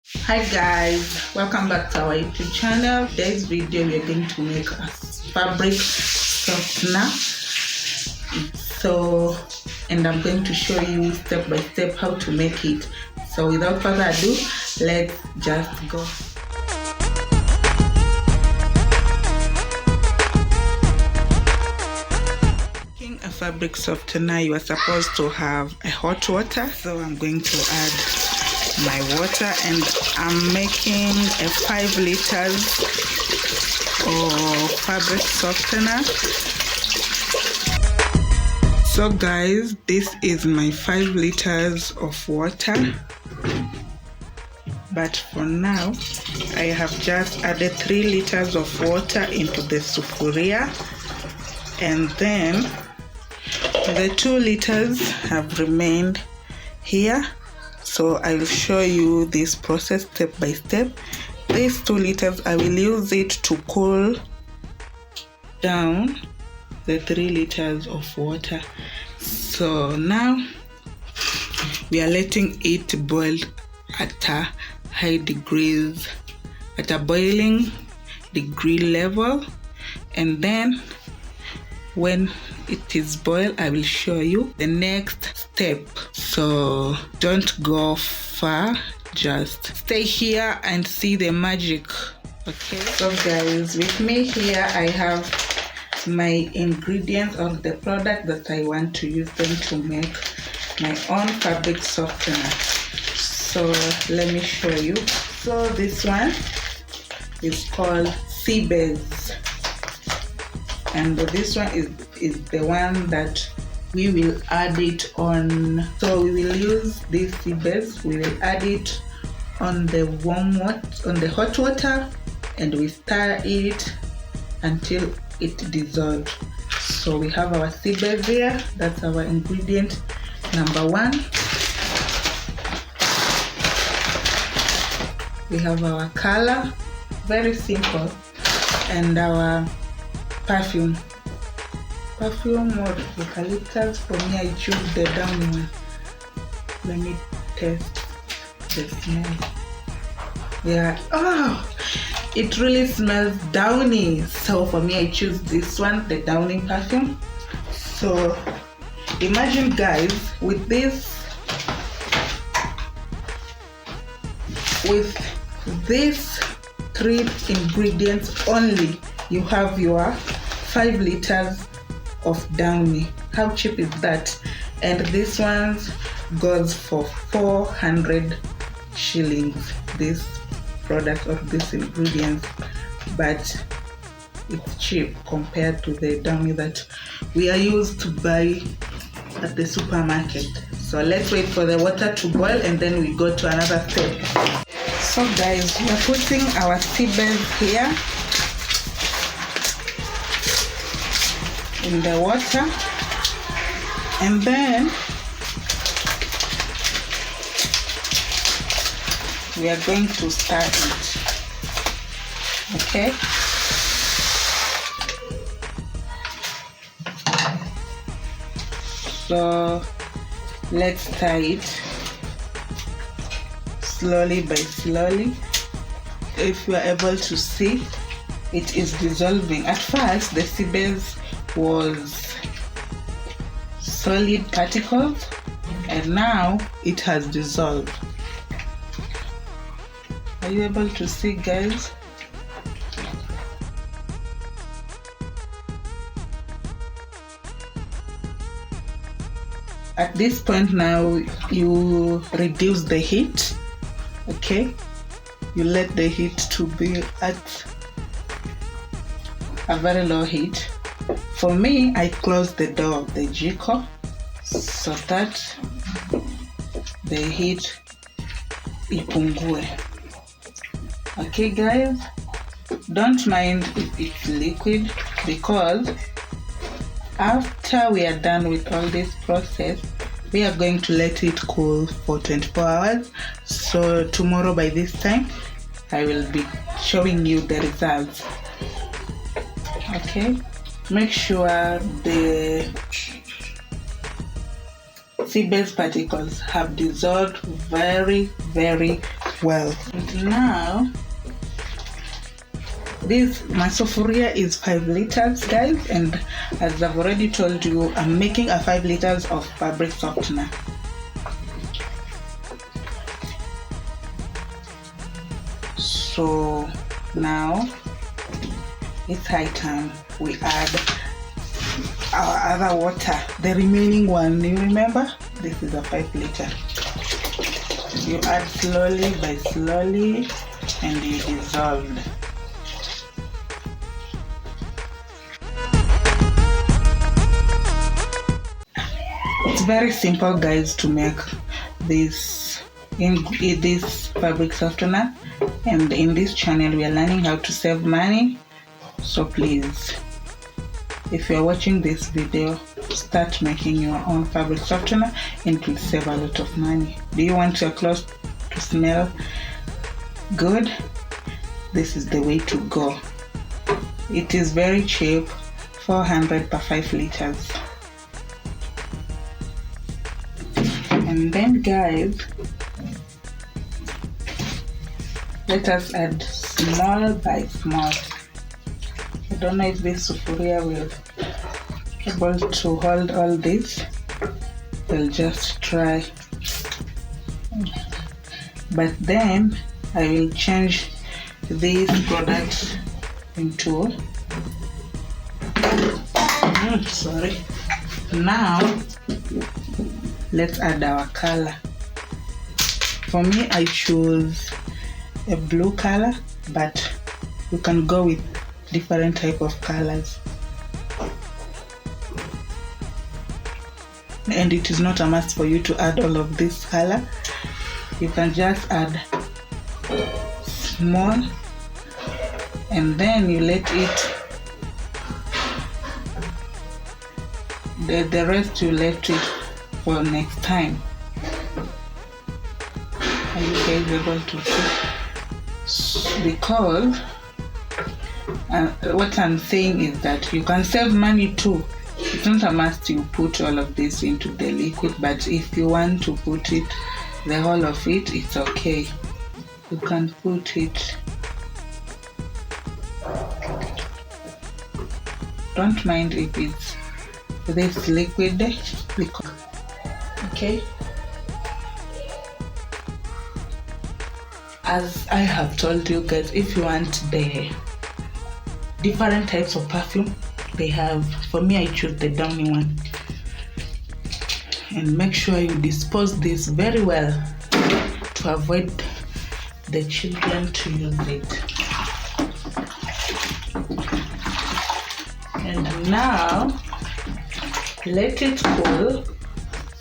Hi guys, welcome back to our YouTube channel. Today's video we are going to make a fabric softener. And I'm going to show you step by step how to make it. So without further ado, let's just go. Making a fabric softener, you are supposed to have a hot water. So I'm going to add my water and I'm making a 5 liters of fabric softener. So guys, this is my 5 liters of water, but for now I have just added 3 liters of water into the sufuria, and then the 2 liters have remained here. So I will show you this process step by step. These 2 liters, I will use it to cool down the 3 liters of water. So now we are letting it boil at a high degrees, at a boiling degree level, and then when it is boiled, I will show you the next step. So don't go far, just stay here and see the magic. Okay, so guys, with me here I have my ingredients of the product that I want to use them to make my own fabric softener. So let me show you. So this one is called sea base, and this one is the one that we will add it on. So we will use this sea base, we will add it on the warm water, on the hot water, and we stir it until it dissolves. So we have our sea base here, that's our ingredient number 1. We have our color, very simple, and our perfume or eucalyptus. For me, I choose the downy one. Let me test the smell. Yeah, oh, it really smells downy. So for me, I choose this one, the downy perfume. So imagine guys, with these 3 ingredients only, you have your 5 liters of downy. How cheap is that? And this one goes for 400 shillings, this product or this ingredients, but it's cheap compared to the downy that we are used to buy at the supermarket. So let's wait for the water to boil and then we go to another step. So guys, we are putting our sea base here in the water, and then we are going to stir it. Okay, so let's stir it slowly by slowly. If you are able to see, it is dissolving. At first the sea base was solid particles, and now it has dissolved. Are you able to see, guys? At this point now, you reduce the heat. Okay, you let the heat to be at a very low heat. For me, I close the door of the jiko so that the heat ipungue. Okay guys, don't mind if it's liquid, because after we are done with all this process, we are going to let it cool for 24 hours. So tomorrow by this time, I will be showing you the results. Okay, make sure the sea base particles have dissolved very well. And now my sufuria is 5 liters, guys, and as I've already told you, I'm making a 5 liters of fabric softener. So now it's high time we add our other water, the remaining one. You remember, this is a 5 liter. You add slowly by slowly and you dissolve. It's very simple, guys, to make this fabric softener, and in this channel we are learning how to save money. So please, if you are watching this video, start making your own fabric softener and it will save a lot of money. Do you want your clothes to smell good? This is the way to go. It is very cheap, 400 per 5 liters. And then, guys, let us add small by small. I don't know if this sufuria will be able to hold all this. We'll just try. But then I will change this product into sorry. Now let's add our color. For me, I choose a blue color, but you can go with different type of colors. And it is not a must for you to add all of this color. You can just add small and then you let it, the rest you let it for next time. Are you guys able to see? Because what I'm saying is that you can save money too. It's not a must you put all of this into the liquid, but if you want to put it, the whole of it, it's okay. You can put it. Don't mind if it's this liquid, okay? As I have told you guys, if you want the different types of perfume they have, for me I choose the downy one. And make sure you dispose this very well to avoid the children to use it. And now let it cool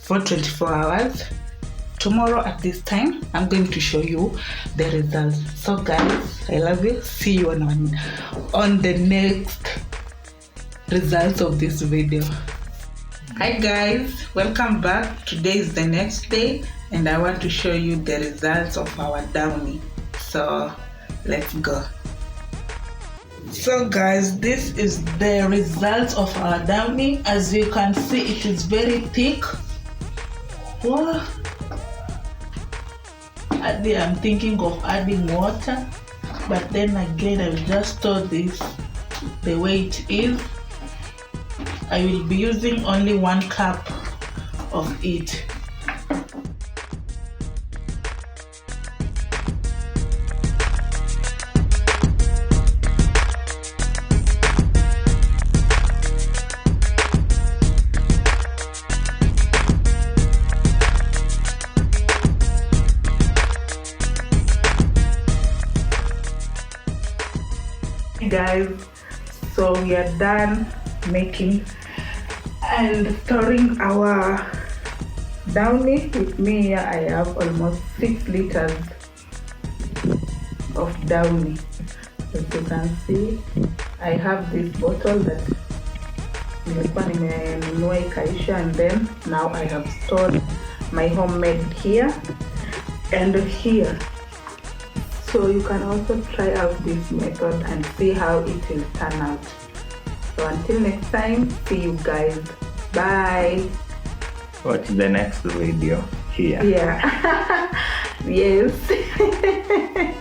for 24 hours. Tomorrow at this time I'm going to show you the results. So guys, I love you. See you on the next results of this video. Hi guys, welcome back. Today is the next day and I want to show you the results of our downy. So let's go. So guys, this is the results of our downy. As you can see, it is very thick. Wow. I'm thinking of adding water, but then again I will just store this the way it is. I will be using only 1 cup of it. Guys, so we are done making and storing our downy. With me here I have almost 6 liters of downy. As you can see, I have this bottle that nilikuwa nimenunua ikaisha, and then now I have stored my homemade here and here. So you can also try out this method and see how it will turn out. So until next time, see you guys. Bye. Watch the next video here. Yeah. Yes.